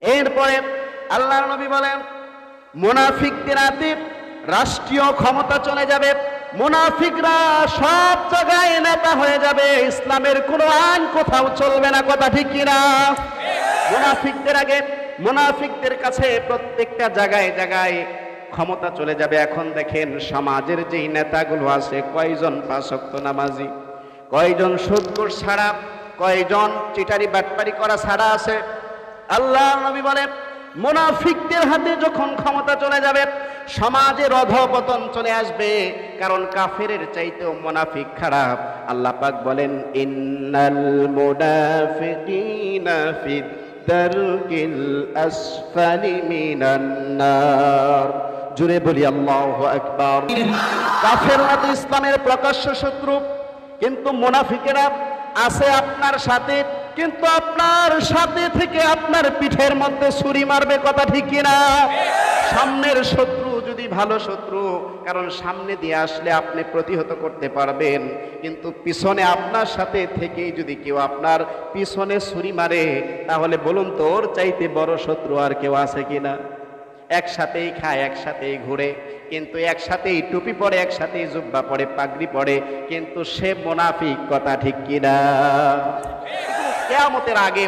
এরপরে আল্লাহর নবী বলেন, মুনাফিকদের হাতে রাষ্ট্রীয় ক্ষমতা চলে যাবে, মুনাফিকরা সব জায়গায় নেতা হয়ে যাবে, ইসলামের কোনো আইন কোথাও চলবে না। কথা ঠিক কিনা? মুনাফিকদের আগে, মুনাফিকদের কাছে প্রত্যেকটা জায়গায় জায়গায় ক্ষমতা চলে যাবে। এখন দেখেন সমাজের যেই নেতাগুলো আছে, কয়জন পাঁচ ওয়াক্ত নামাজি, কয়জন সুদখোর ছাড়া, কয়জন চিটারি বাটপারি করা ছাড়া আছে। আল্লাহ নবী বলেন, মুনাফিকদের হাতে যখন ক্ষমতা চলে যাবে, সমাজের অধঃপতন চলে আসবে, কারণ কাফেরের চাইতেও মুনাফিক খারাপ। আল্লাহ পাক বলেন, ইন্নাল মুনাফিকিনা ফিদ দারকিল আসফালি মিনান নার। জুড়ে বলি আল্লাহু আকবার। কাফেররা তো ইসলামের প্রকাশ্য শত্রু, কিন্তু মুনাফিকেরা আছে আপনার সাথে, কিন্তু আপনার সাথে থেকে আপনার পিঠের মধ্যে ছুরি মারবে। কথা ঠিক কিনা? সামনের শত্রু যদি ভালো শত্রু, কারণ সামনে দিয়ে আসলে আপনি প্রতিহত করতে পারবেন, কিন্তু পিছনে আপনার সাথে থেকেই যদি কেউ আপনার পিছনে ছুরি মারে, তাহলে বলুন তো ওর চাইতে বড় শত্রু আর কেউ আছে কিনা? একসাথেই খায়, একসাথেই ঘুরে, কিন্তু একসাথেই টুপি পরে, একসাথেই জুব্বা পরে, পাগড়ি পরে, কিন্তু সে মুনাফিক। কথা ঠিক কিনা? কিয়ামতের আগে